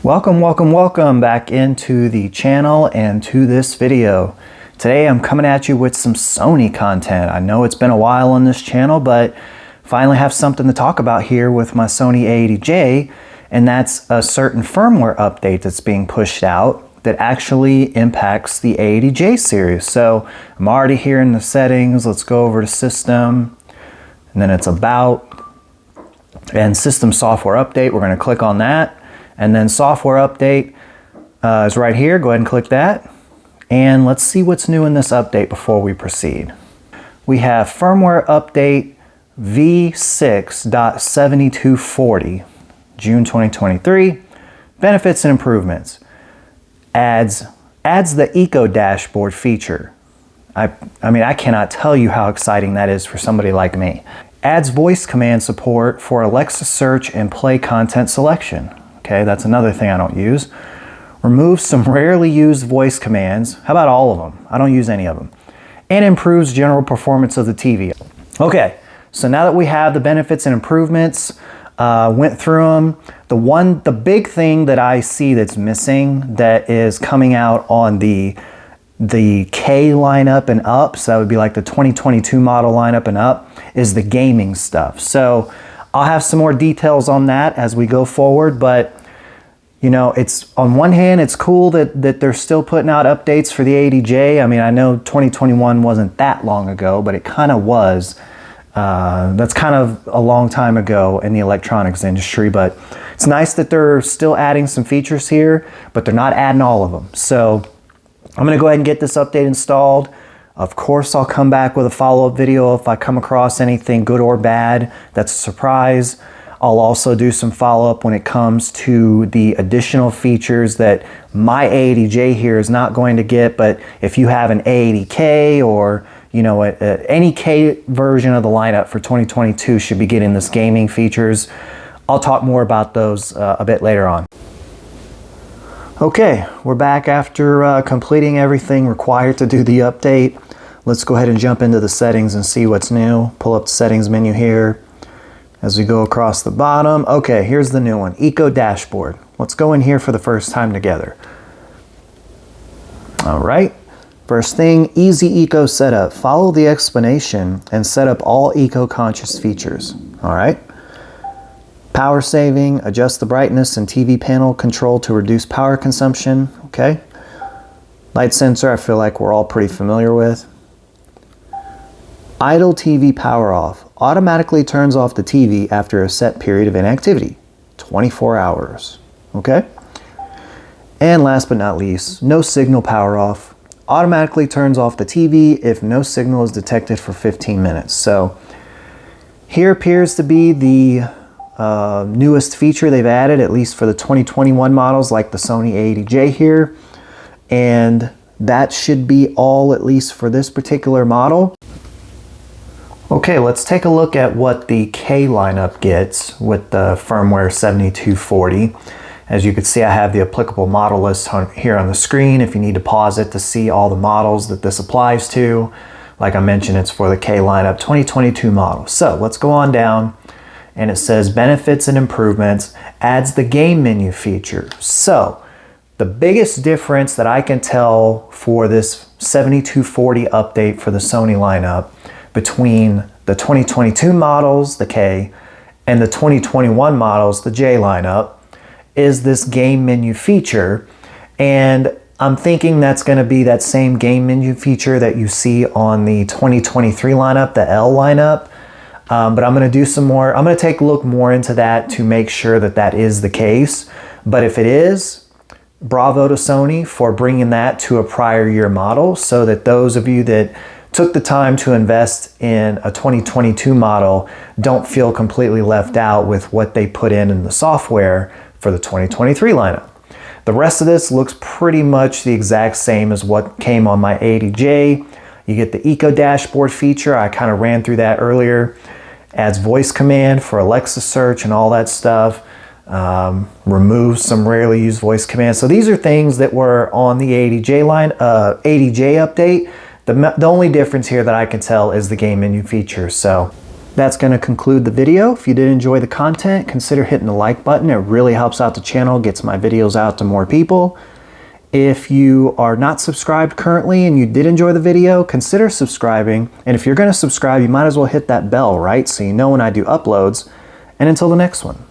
Welcome back into the channel and to this video. Today I'm coming at you with some Sony content. I know it's been a while on this channel, but finally have something to talk about here with my Sony A80J, and that's a certain firmware update that's being pushed out that actually impacts the A80J series. So I'm already here in the settings. Let's go over to system, and then it's about, and system software update. We're going to click on that. And then software update is right here. Go ahead and click that. And let's see what's new in this update before we proceed. We have firmware update v6.7240, June 2023. Benefits and improvements. Adds the Eco Dashboard feature. I mean, I cannot tell you how exciting that is for somebody like me. Adds voice command support for Alexa search and play content selection. Okay, that's another thing I don't use. Removes some rarely used voice commands. How about all of them? I don't use any of them. And improves general performance of the TV. Okay, so now that we have the benefits and improvements, went through them. The big thing that I see that's missing that is coming out on the K lineup and up, so that would be like the 2022 model lineup and up, is the gaming stuff. So I'll have some more details on that as we go forward, but you know, it's on one hand, it's cool that they're still putting out updates for the A80J. I mean, I know 2021 wasn't that long ago, but it kind of was. That's kind of a long time ago in the electronics industry, but it's nice that they're still adding some features here, but they're not adding all of them. So I'm gonna go ahead and get this update installed. Of course, I'll come back with a follow-up video if I come across anything good or bad. That's a surprise. I'll also do some follow-up when it comes to the additional features that my A80J here is not going to get, but if you have an A80K or you know any K version of the lineup for 2022 should be getting this gaming features. I'll talk more about those a bit later on. Okay, we're back after completing everything required to do the update. Let's go ahead and jump into the settings and see what's new. Pull up the settings menu here as we go across the bottom. Okay, here's the new one, Eco Dashboard. Let's go in here for the first time together. All right, first thing, easy eco setup. Follow the explanation and set up all eco-conscious features. All right. Power saving, adjust the brightness and TV panel control to reduce power consumption. Okay. Light sensor, I feel like we're all pretty familiar with. Idle TV power off. Automatically turns off the TV after a set period of inactivity. 24 hours. Okay. And last but not least, no signal power off. Automatically turns off the TV if no signal is detected for 15 minutes. So here appears to be the newest feature they've added, at least for the 2021 models like the Sony A80J here, and that should be all, at least for this particular model. Okay, let's take a look at what the K lineup gets with the firmware 7240. As you can see, I have the applicable model list here on the screen if you need to pause it to see all the models that this applies to. Like I mentioned, it's for the K lineup 2022 model. So let's go on down. And it says benefits and improvements, adds the game menu feature. So the biggest difference that I can tell for this 7240 update for the Sony lineup between the 2022 models, the K, and the 2021 models, the J lineup, is this game menu feature. And I'm thinking that's going to be that same game menu feature that you see on the 2023 lineup, the L lineup. But I'm going to do some more. I'm going to take a look more into that to make sure that that is the case. But if it is, bravo to Sony for bringing that to a prior year model so that those of you that took the time to invest in a 2022 model don't feel completely left out with what they put in the software for the 2023 lineup. The rest of this looks pretty much the exact same as what came on my A80J. You get the Eco Dashboard feature. I kind of ran through that earlier. Adds voice command for Alexa search and all that stuff. Removes some rarely used voice commands. So these are things that were on the A80J update. The only difference here that I can tell is the game menu feature. So That's going to conclude the video. If you did enjoy the content, consider hitting the like button. It really helps out the channel, gets my videos out to more people. If you are not subscribed currently and you did enjoy the video, consider subscribing. And if you're going to subscribe, you might as well hit that bell, right? So you know when I do uploads. And until the next one.